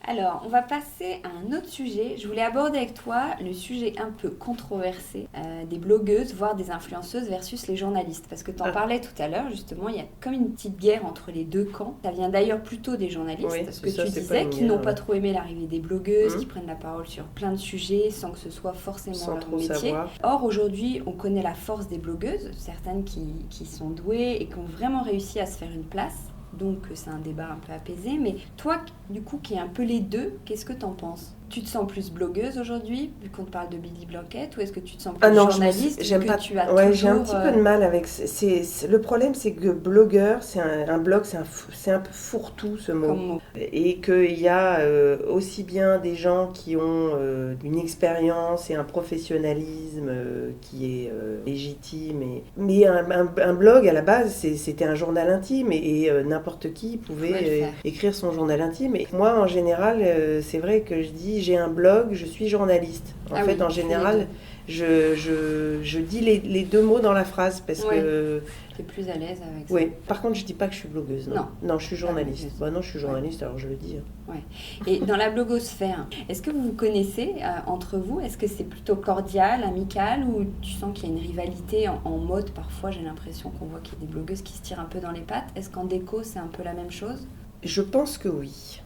Speaker 1: Alors, on va passer à un autre sujet. Je voulais aborder avec toi le sujet un peu controversé des blogueuses, voire des influenceuses versus les journalistes. Parce que tu en parlais tout à l'heure, justement, il y a comme une petite guerre entre les deux camps. Ça vient d'ailleurs plutôt des journalistes, parce que tu disais qu'ils n'ont pas trop aimé l'arrivée des blogueuses, qui prennent la parole sur plein de sujets sans que ce soit forcément leur métier. Savoir. Or, aujourd'hui, on connaît la force des blogueuses, certaines qui sont douées et qui ont vraiment réussi à se faire une place. Donc c'est un débat un peu apaisé, mais toi, du coup, qui est un peu les deux, qu'est-ce que t'en penses? Tu te sens plus blogueuse aujourd'hui, vu qu'on te parle de Billy Blanquette, ou est-ce que tu te sens plus journaliste?
Speaker 2: J'ai un petit peu de mal avec... le problème, c'est que blogueur, c'est un blog, c'est un peu fourre-tout, ce mot. Et qu'il y a aussi bien des gens qui ont une expérience et un professionnalisme qui est légitime. Mais un blog, à la base, c'était un journal intime, et n'importe qui pouvait écrire son journal intime. Et moi, en général, c'est vrai que je dis, j'ai un blog, je suis journaliste. En général, je dis les deux mots dans la phrase parce que...
Speaker 1: Tu es plus à l'aise avec ça.
Speaker 2: Oui, par contre, je dis pas que je suis blogueuse. Non, je suis journaliste. Non, je suis journaliste, alors je le dis.
Speaker 1: Et dans la blogosphère, est-ce que vous vous connaissez entre vous? Est-ce que c'est plutôt cordial, amical, ou tu sens qu'il y a une rivalité en mode? Parfois, j'ai l'impression qu'on voit qu'il y a des blogueuses qui se tirent un peu dans les pattes. Est-ce qu'en déco, c'est un peu la même chose?
Speaker 2: Je pense que oui.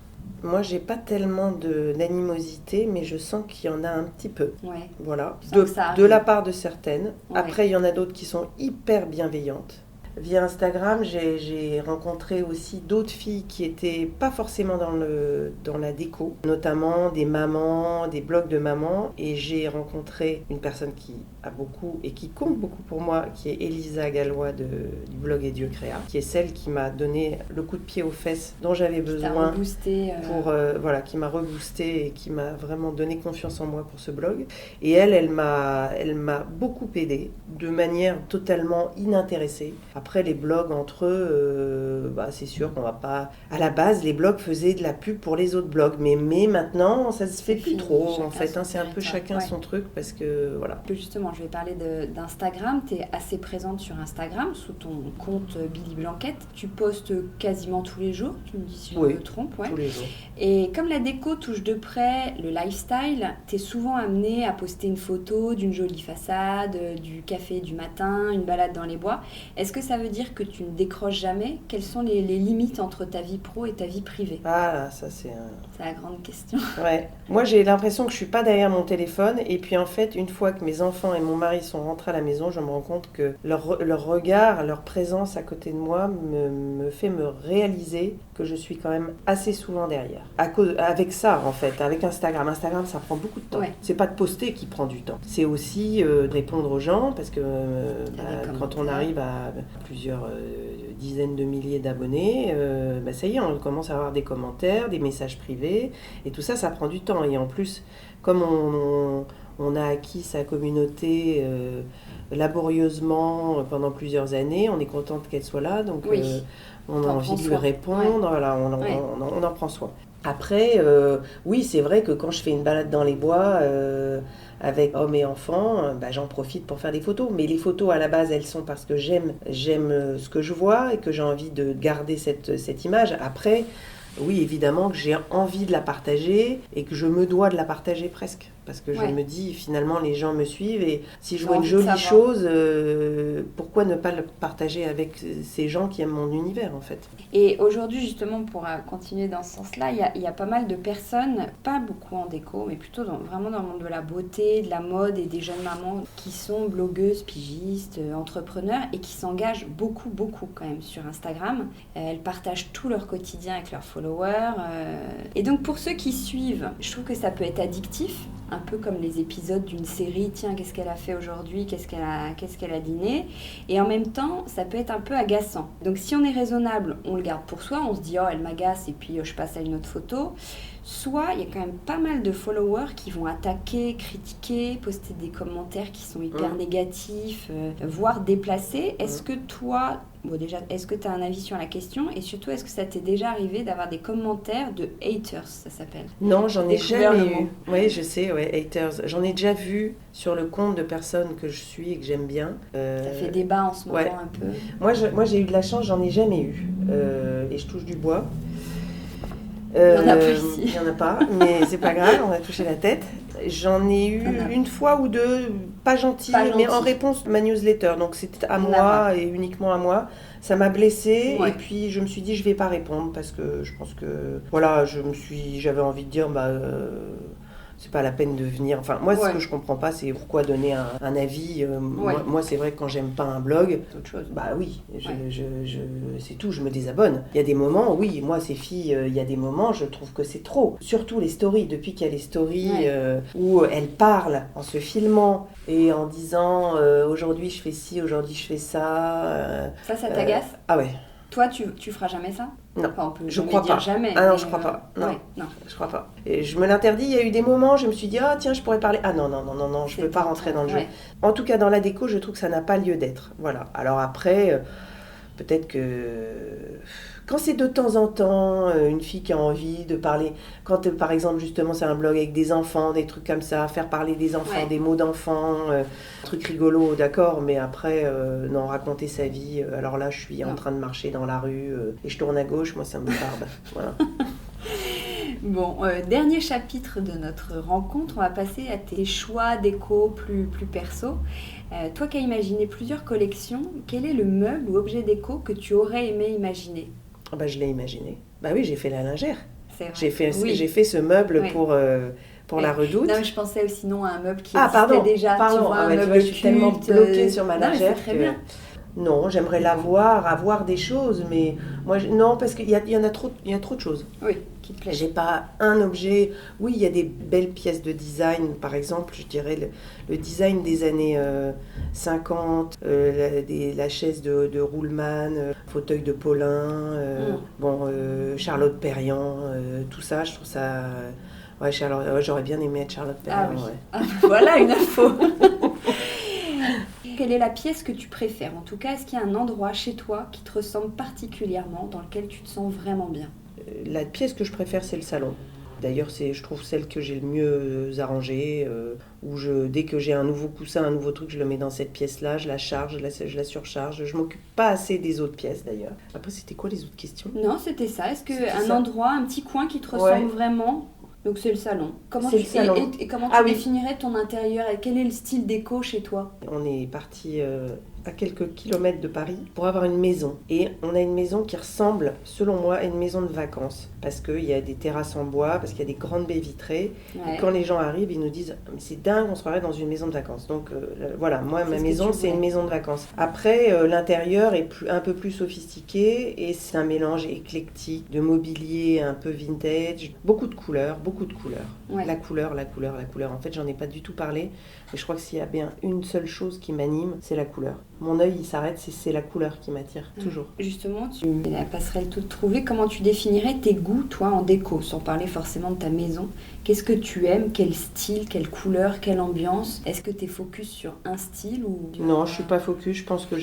Speaker 2: Moi, j'ai pas tellement d'animosité, mais je sens qu'il y en a un petit peu. Voilà. De la part de certaines. Après, il y en a d'autres qui sont hyper bienveillantes. Via Instagram, j'ai rencontré aussi d'autres filles qui étaient pas forcément dans la déco, notamment des mamans, des blogs de mamans. Et j'ai rencontré une personne qui a beaucoup et qui compte beaucoup pour moi, qui est Elisa Gallois du blog Et Dieu créa, qui est celle qui m'a donné le coup de pied aux fesses dont j'avais besoin qui m'a reboosté et qui m'a vraiment donné confiance en moi pour ce blog. Et elle m'a beaucoup aidée de manière totalement inintéressée. Après, les blogs entre eux, c'est sûr qu'on va pas... À la base, les blogs faisaient de la pub pour les autres blogs, mais maintenant, ça se fait plus trop, en fait. C'est un peu chacun son truc, parce que, voilà.
Speaker 1: Justement, je vais parler d'Instagram. Tu es assez présente sur Instagram, sous ton compte Billy Blanquette. Tu postes quasiment tous les jours, tu me dis si je me trompe.
Speaker 2: Tous les jours.
Speaker 1: Et comme la déco touche de près le lifestyle, tu es souvent amenée à poster une photo d'une jolie façade, du café du matin, une balade dans les bois. Est-ce que ça veut dire que tu ne décroches jamais? Quelles sont les limites entre ta vie pro et ta vie privée?
Speaker 2: Ah, ça c'est
Speaker 1: la grande question.
Speaker 2: Ouais. Moi j'ai l'impression que je suis pas derrière mon téléphone, et puis en fait une fois que mes enfants et mon mari sont rentrés à la maison, je me rends compte que leur regard, leur présence à côté de moi me fait me réaliser que je suis quand même assez souvent derrière. Avec ça, en fait, avec Instagram. Instagram, ça prend beaucoup de temps.
Speaker 1: Ouais.
Speaker 2: C'est pas de poster qui prend du temps. C'est aussi de répondre aux gens, parce que quand on arrive à plusieurs dizaines de milliers d'abonnés, ça y est, on commence à avoir des commentaires, des messages privés, et tout ça, ça prend du temps. Et en plus, comme on a acquis sa communauté laborieusement pendant plusieurs années, on est contente qu'elle soit là, donc on a envie de lui répondre, voilà, on en prend soin. Après, oui, c'est vrai que quand je fais une balade dans les bois avec hommes et enfants, j'en profite pour faire des photos. Mais les photos, à la base, elles sont parce que j'aime ce que je vois et que j'ai envie de garder cette image. Après, oui, évidemment que j'ai envie de la partager et que je me dois de la partager presque. Parce que je me dis, finalement, les gens me suivent et si je vois une jolie chose, pourquoi ne pas le partager avec ces gens qui aiment mon univers, en fait.
Speaker 1: Et aujourd'hui, justement, pour continuer dans ce sens-là, il y a pas mal de personnes, pas beaucoup en déco, mais plutôt vraiment dans le monde de la beauté, de la mode et des jeunes mamans qui sont blogueuses, pigistes, entrepreneurs et qui s'engagent beaucoup quand même sur Instagram. Elles partagent tout leur quotidien avec leurs followers. Et donc, pour ceux qui suivent, je trouve que ça peut être addictif. Un peu comme les épisodes d'une série, tiens, qu'est-ce qu'elle a fait aujourd'hui, qu'est-ce qu'elle a dîné. Et en même temps, ça peut être un peu agaçant. Donc si on est raisonnable, on le garde pour soi, on se dit, oh, elle m'agace, et puis je passe à une autre photo. Soit il y a quand même pas mal de followers qui vont attaquer, critiquer, poster des commentaires qui sont hyper négatifs, voire déplacés. Est-ce que toi, déjà, est-ce que tu as un avis sur la question? Et surtout, est-ce que ça t'est déjà arrivé d'avoir des commentaires de haters, ça s'appelle?
Speaker 2: Non, j'en ai jamais eu. Oui, je sais, haters. J'en ai déjà vu sur le compte de personnes que je suis et que j'aime bien.
Speaker 1: Ça fait débat en ce moment un peu.
Speaker 2: Moi, j'ai eu de la chance, j'en ai jamais eu. Et je touche du bois.
Speaker 1: Il n'y en a pas ici.
Speaker 2: Il n'y en a pas, mais c'est pas grave, on a touché la tête. J'en ai eu une fois ou deux, pas gentilles, mais en réponse à ma newsletter. Donc c'était à moi et uniquement à moi. Ça m'a blessée et puis je me suis dit je vais pas répondre parce que je pense que voilà, j'avais envie de dire c'est pas la peine de venir. Enfin, moi, ce que je comprends pas, c'est pourquoi donner un avis. Moi, c'est vrai que quand j'aime pas un blog,
Speaker 1: c'est autre chose.
Speaker 2: C'est tout, je me désabonne. Il y a des moments, oui, moi, ces filles, il y a des moments, je trouve que c'est trop. Surtout les stories, depuis qu'il y a les stories où elles parlent en se filmant et en disant aujourd'hui je fais ci, aujourd'hui je fais ça.
Speaker 1: Ça t'agace?
Speaker 2: Ah ouais.
Speaker 1: Toi, tu feras jamais ça?
Speaker 2: Non,
Speaker 1: enfin, on peut
Speaker 2: je crois pas.
Speaker 1: Jamais,
Speaker 2: ah non, je crois pas. Non, je crois pas. Et je me l'interdis. Il y a eu des moments, je me suis dit tiens, je pourrais parler. Ah non, je peux pas rentrer dans le jeu. En tout cas, dans la déco, je trouve que ça n'a pas lieu d'être. Voilà. Alors après, peut-être que quand c'est de temps en temps une fille qui a envie de parler, quand par exemple justement c'est un blog avec des enfants, des trucs comme ça, faire parler des enfants, des mots d'enfants, trucs rigolos, d'accord, mais après non, raconter sa vie, alors là je suis en train de marcher dans la rue et je tourne à gauche, moi ça me barbe. Voilà.
Speaker 1: Bon, dernier chapitre de notre rencontre, on va passer à tes choix déco plus perso. Toi qui as imaginé plusieurs collections, quel est le meuble ou objet déco que tu aurais aimé imaginer?
Speaker 2: Je l'ai imaginé. Oui, j'ai fait la lingère.
Speaker 1: C'est vrai.
Speaker 2: J'ai fait ce meuble pour la Redoute.
Speaker 1: Non, mais je pensais aussi à un meuble qui existait déjà.
Speaker 2: Pardon.
Speaker 1: Tu vois, un meuble
Speaker 2: je suis tellement bloquée sur ma lingère.
Speaker 1: C'est très bien.
Speaker 2: Non, j'aimerais avoir des choses, mais moi, non, parce qu'il y en a trop de choses.
Speaker 1: Oui, qui te plaisent.
Speaker 2: J'ai pas un objet. Oui, il y a des belles pièces de design, par exemple, je dirais le design des années 50, la chaise de Ruhlmann, fauteuil de Paulin, Charlotte Perriand, tout ça, je trouve ça... j'aurais bien aimé être Charlotte Perriand.
Speaker 1: Ah oui. Voilà une info. Quelle est la pièce que tu préfères? En tout cas, est-ce qu'il y a un endroit chez toi qui te ressemble particulièrement, dans lequel tu te sens vraiment bien?
Speaker 2: La pièce que je préfère, c'est le salon. D'ailleurs, c'est, je trouve, celle que j'ai le mieux arrangée, où dès que j'ai un nouveau coussin, un nouveau truc, je le mets dans cette pièce-là, je la charge, je la surcharge. Je m'occupe pas assez des autres pièces, d'ailleurs. Après, c'était quoi les autres questions?
Speaker 1: Non, c'était ça. Est-ce qu'un endroit, un petit coin qui te ressemble vraiment? Donc c'est le salon. Comment
Speaker 2: c'est le salon.
Speaker 1: Et comment tu définirais ton intérieur et quel est le style déco chez toi?
Speaker 2: On est parti à quelques kilomètres de Paris, pour avoir une maison. Et on a une maison qui ressemble, selon moi, à une maison de vacances. Parce qu'il y a des terrasses en bois, parce qu'il y a des grandes baies vitrées.
Speaker 1: Ouais.
Speaker 2: Et quand les gens arrivent, ils nous disent « c'est dingue, on se croirait dans une maison de vacances ». Donc voilà, moi, ma
Speaker 1: ce que
Speaker 2: maison,
Speaker 1: tu
Speaker 2: c'est une
Speaker 1: voulais.
Speaker 2: maison de vacances. Après, l'intérieur est un peu plus sophistiqué et c'est un mélange éclectique de mobilier un peu vintage. Beaucoup de couleurs, beaucoup de couleurs.
Speaker 1: Ouais.
Speaker 2: La couleur, la couleur, la couleur. En fait, j'en ai pas du tout parlé. Mais je crois que s'il y a bien une seule chose qui m'anime, c'est la couleur. Mon œil, il s'arrête, c'est la couleur qui m'attire, toujours.
Speaker 1: Justement, tu es la passerelle toute trouvée. Comment tu définirais tes goûts, toi, en déco, sans parler forcément de ta maison? Qu'est-ce que tu aimes? Quel style? Quelle couleur? Quelle ambiance? Est-ce que tu es focus sur un style ou...
Speaker 2: Non, je suis pas focus. Je pense que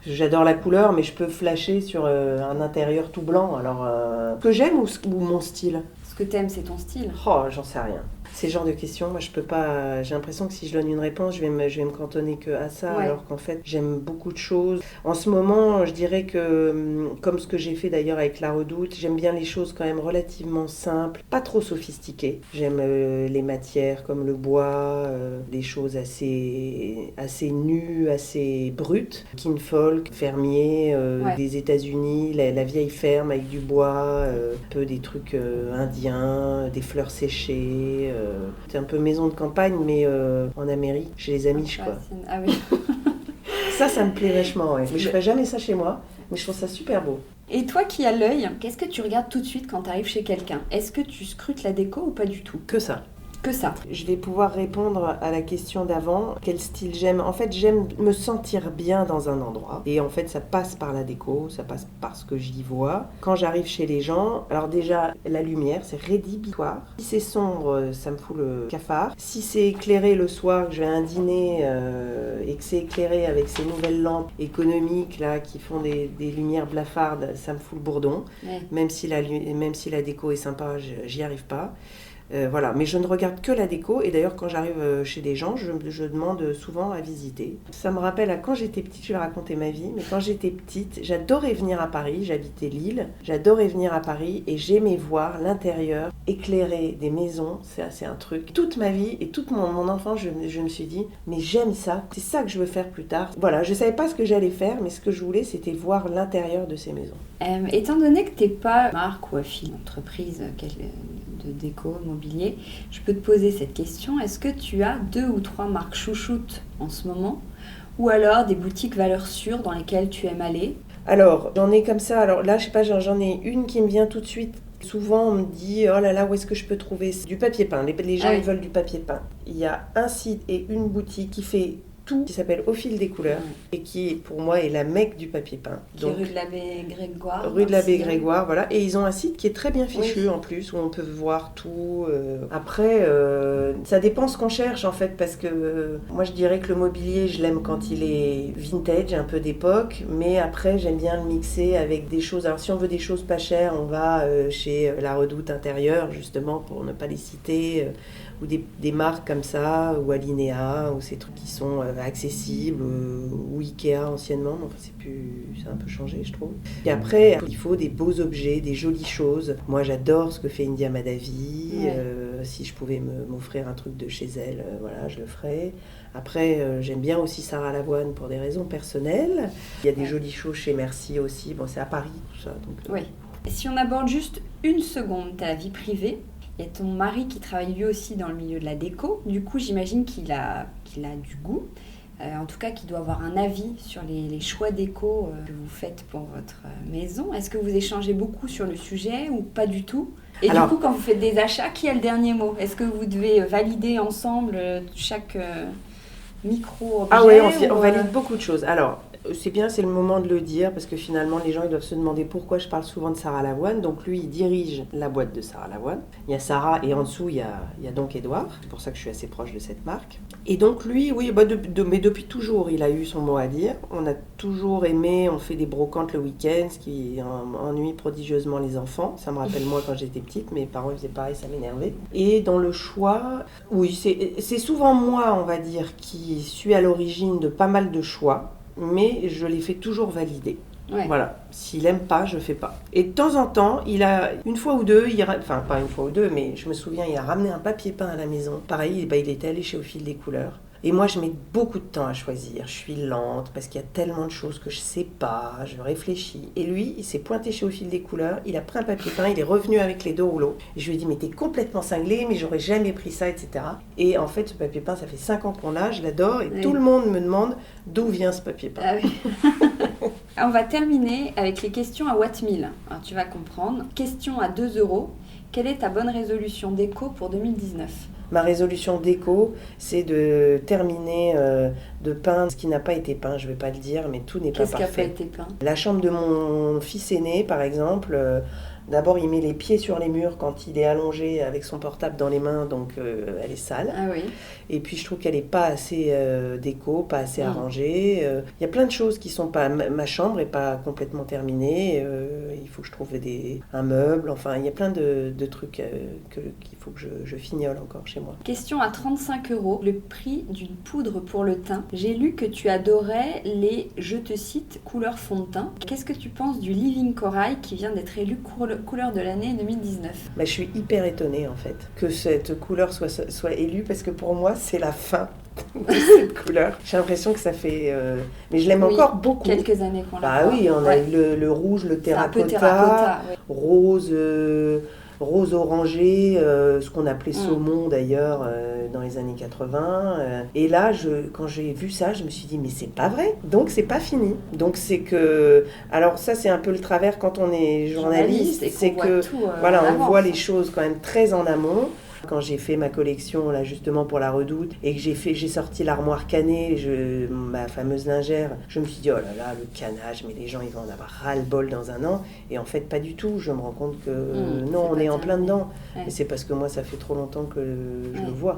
Speaker 2: j'adore la couleur, mais je peux flasher sur un intérieur tout blanc. Alors, ce que j'aime ou mon style?
Speaker 1: Ce que tu aimes, c'est ton style.
Speaker 2: Oh, j'en sais rien. Ces genres de questions, moi je peux pas. J'ai l'impression que si je donne une réponse, je vais me cantonner que à ça,
Speaker 1: Ouais.
Speaker 2: alors qu'en fait j'aime beaucoup de choses. En ce moment, je dirais que, comme ce que j'ai fait d'ailleurs avec La Redoute, j'aime bien les choses quand même relativement simples, pas trop sophistiquées. J'aime les matières comme le bois, des choses assez nues, assez brutes. Kinfolk, fermier,
Speaker 1: Ouais.
Speaker 2: des États-Unis, la vieille ferme avec du bois, un peu des trucs indiens, des fleurs séchées. C'est un peu maison de campagne, mais en Amérique, chez les Amish, quoi.
Speaker 1: Ah oui.
Speaker 2: Ça me plaît vachement, ouais. Mais je ferais jamais ça chez moi, mais je trouve ça super beau.
Speaker 1: Et toi qui as l'œil, qu'est-ce que tu regardes tout de suite quand tu arrives chez quelqu'un? Est-ce que tu scrutes la déco ou pas du tout?
Speaker 2: Que ça.
Speaker 1: Que ça.
Speaker 2: Je vais pouvoir répondre à la question d'avant. Quel style j'aime? En fait, j'aime me sentir bien dans un endroit. Et en fait, ça passe par la déco, ça passe par ce que j'y vois. Quand j'arrive chez les gens, alors déjà, la lumière, c'est rédhibitoire. Si c'est sombre, ça me fout le cafard. Si c'est éclairé le soir, que je vais à un dîner et que c'est éclairé avec ces nouvelles lampes économiques là, qui font des lumières blafardes, ça me fout le bourdon.
Speaker 1: Ouais.
Speaker 2: Même si la déco est sympa, j'y arrive pas. Voilà, mais je ne regarde que la déco et d'ailleurs quand j'arrive chez des gens, je demande souvent à visiter. Ça me rappelle à quand j'étais petite, je vais raconter ma vie, mais quand j'étais petite, j'adorais venir à Paris, j'habitais Lille, j'adorais venir à Paris et j'aimais voir l'intérieur éclairé des maisons, c'est un truc. Toute ma vie et toute mon enfance, je me suis dit, mais j'aime ça, c'est ça que je veux faire plus tard. Voilà, je savais pas ce que j'allais faire, mais ce que je voulais, c'était voir l'intérieur de ces maisons.
Speaker 1: Étant donné que tu n'es pas marque ou affiliée entreprise de déco, mobilier, je peux te poser cette question. Est-ce que tu as 2 ou 3 marques chouchoutes en ce moment? Ou alors des boutiques valeurs sûres dans lesquelles tu aimes aller?
Speaker 2: Alors, j'en ai comme ça. Alors là, je sais pas, j'en ai une qui me vient tout de suite. Souvent, on me dit, oh là là, où est-ce que je peux trouver du papier peint? Les gens,
Speaker 1: Ah oui.
Speaker 2: ils veulent du papier peint. Il y a un site et une boutique qui fait tout, qui s'appelle Au Fil des Couleurs, et qui, pour moi, est la mecque du papier peint.
Speaker 1: Qui est rue de l'Abbé Grégoire.
Speaker 2: Rue de l'Abbé
Speaker 1: Marseille.
Speaker 2: Grégoire, voilà. Et ils ont un site qui est très bien fichu,
Speaker 1: Oui.
Speaker 2: en plus, où on peut voir tout. Après, ça dépend ce qu'on cherche, en fait, parce que moi, je dirais que le mobilier, je l'aime quand il est vintage, un peu d'époque, mais après, j'aime bien le mixer avec des choses. Alors, si on veut des choses pas chères, on va chez La Redoute Intérieure, justement, pour ne pas les citer, ou des marques comme ça, ou Alinéa, ou ces trucs qui sont accessibles, ou Ikea anciennement, mais enfin, c'est un peu changé, je trouve. Et après, il faut des beaux objets, des jolies choses. Moi, j'adore ce que fait India Madavi.
Speaker 1: Ouais.
Speaker 2: Si je pouvais m'offrir un truc de chez elle, voilà, je le ferais. Après, j'aime bien aussi Sarah Lavoine pour des raisons personnelles. Il y a des jolies choses chez Merci aussi. Bon, c'est à Paris, tout ça. Donc,
Speaker 1: Oui. Et si on aborde juste une seconde ta vie privée, il y a ton mari qui travaille lui aussi dans le milieu de la déco. Du coup, j'imagine qu'il a du goût. En tout cas, qu'il doit avoir un avis sur les choix déco que vous faites pour votre maison. Est-ce que vous échangez beaucoup sur le sujet ou pas du tout? Et
Speaker 2: Alors,
Speaker 1: du coup, quand vous faites des achats, qui a le dernier mot? Est-ce que vous devez valider ensemble chaque micro-objet?
Speaker 2: ah ouais, on
Speaker 1: ou,
Speaker 2: valide beaucoup de choses. Alors, c'est bien, c'est le moment de le dire, parce que finalement, les gens ils doivent se demander pourquoi je parle souvent de Sarah Lavoine. Donc lui, il dirige la boîte de Sarah Lavoine. Il y a Sarah, et en dessous, il y a donc Édouard. C'est pour ça que je suis assez proche de cette marque. Et donc lui, oui, mais depuis toujours, il a eu son mot à dire. On a toujours aimé, on fait des brocantes le week-end, ce qui ennuie prodigieusement les enfants. Ça me rappelle moi quand j'étais petite, mes parents faisaient pareil, ça m'énervait. Et dans le choix, oui, c'est souvent moi, on va dire, qui suis à l'origine de pas mal de choix, mais je les fais toujours valider.
Speaker 1: Ouais.
Speaker 2: Voilà, s'il aime pas, je fais pas. Et de temps en temps, il a une fois ou deux, enfin pas une fois ou deux, mais je me souviens, il a ramené un papier peint à la maison. Pareil, il était allé chez Au Fil des Couleurs. Et moi, je mets beaucoup de temps à choisir. Je suis lente parce qu'il y a tellement de choses que je sais pas, je réfléchis. Et lui, il s'est pointé chez Au Fil des Couleurs, il a pris un papier peint, il est revenu avec les 2 rouleaux. Et je lui ai dit, mais t'es complètement cinglé, mais j'aurais jamais pris ça, etc. Et en fait, ce papier peint, ça fait 5 ans qu'on l'a, je l'adore, et tout le monde me demande d'où vient ce papier peint.
Speaker 1: Ah oui. On va terminer avec les questions à Watt 1000. Alors, tu vas comprendre. Question à 2 €. Quelle est ta bonne résolution déco pour 2019 ?
Speaker 2: Ma résolution déco, c'est de terminer de peindre ce qui n'a pas été peint, je ne vais pas le dire, mais tout n'est pas parfait.
Speaker 1: Qu'est-ce qui n'a pas été peint ?
Speaker 2: La chambre de mon fils aîné, par exemple, d'abord il met les pieds sur les murs quand il est allongé avec son portable dans les mains, donc elle est sale.
Speaker 1: Ah oui.
Speaker 2: Et puis je trouve qu'elle n'est pas assez déco, pas assez arrangée. Il y a plein de choses qui sont pas... Ma chambre n'est pas complètement terminée, il faut que je trouve un meuble, enfin il y a plein de trucs qu'il faut que je fignole encore chez moi.
Speaker 1: Question à 35 €. Le prix d'une poudre pour le teint. J'ai lu que tu adorais les, je te cite, couleurs fond de teint. Qu'est-ce que tu penses du Living Corail qui vient d'être élu couleur de l'année 2019 ?
Speaker 2: Je suis hyper étonnée en fait que cette couleur soit élue parce que pour moi c'est la fin de cette couleur. J'ai l'impression que ça fait... Mais je l'aime encore beaucoup.
Speaker 1: Quelques années qu'on l'a.
Speaker 2: Oui, on a eu le rouge, le terracotta, rose... rose orangé, ce qu'on appelait saumon d'ailleurs dans les années 80. Et là, quand j'ai vu ça, je me suis dit, mais c'est pas vrai. Donc, c'est pas fini. Donc, c'est que... Alors, ça, c'est un peu le travers quand on est journaliste. C'est que, on voit les choses quand même très en amont. Quand j'ai fait ma collection là justement pour la Redoute et que j'ai sorti l'armoire cannée, ma fameuse lingère, je me suis dit oh là là le canage, mais les gens ils vont en avoir ras-le-bol dans un an. Et en fait pas du tout. Je me rends compte que non, on est en plein dedans. Ouais. Et c'est parce que moi ça fait trop longtemps que je le vois.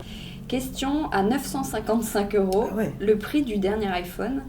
Speaker 1: Question à 955 €. Ah ouais. Le prix du dernier iPhone.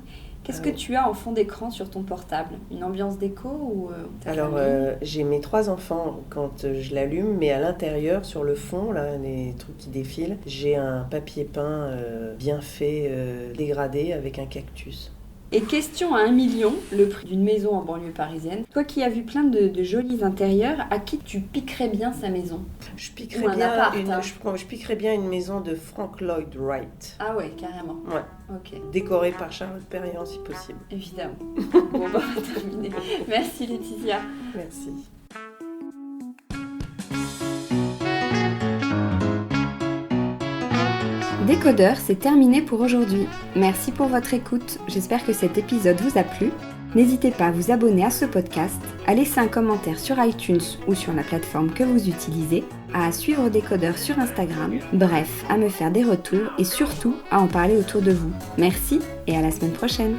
Speaker 1: Qu'est-ce que tu as en fond d'écran sur ton portable ? Une ambiance déco ou
Speaker 2: Alors, j'ai mes 3 enfants quand je l'allume, mais à l'intérieur, sur le fond, là, les trucs qui défilent, j'ai un papier peint bien fait, dégradé, avec un cactus.
Speaker 1: Et question à 1 million, le prix d'une maison en banlieue parisienne. Toi qui as vu plein de jolis intérieurs, à qui tu piquerais bien sa maison ?
Speaker 2: Je piquerais bien une maison de Frank Lloyd Wright.
Speaker 1: Ah ouais, carrément.
Speaker 2: Ouais.
Speaker 1: Ok.
Speaker 2: Décorée par Charlotte Perriand si possible.
Speaker 1: Évidemment. Bon, on va terminer. Merci Laetitia.
Speaker 2: Merci.
Speaker 1: Décodeur, c'est terminé pour aujourd'hui. Merci pour votre écoute. J'espère que cet épisode vous a plu. N'hésitez pas à vous abonner à ce podcast, à laisser un commentaire sur iTunes ou sur la plateforme que vous utilisez, à suivre Décodeur sur Instagram, bref, à me faire des retours et surtout à en parler autour de vous. Merci et à la semaine prochaine.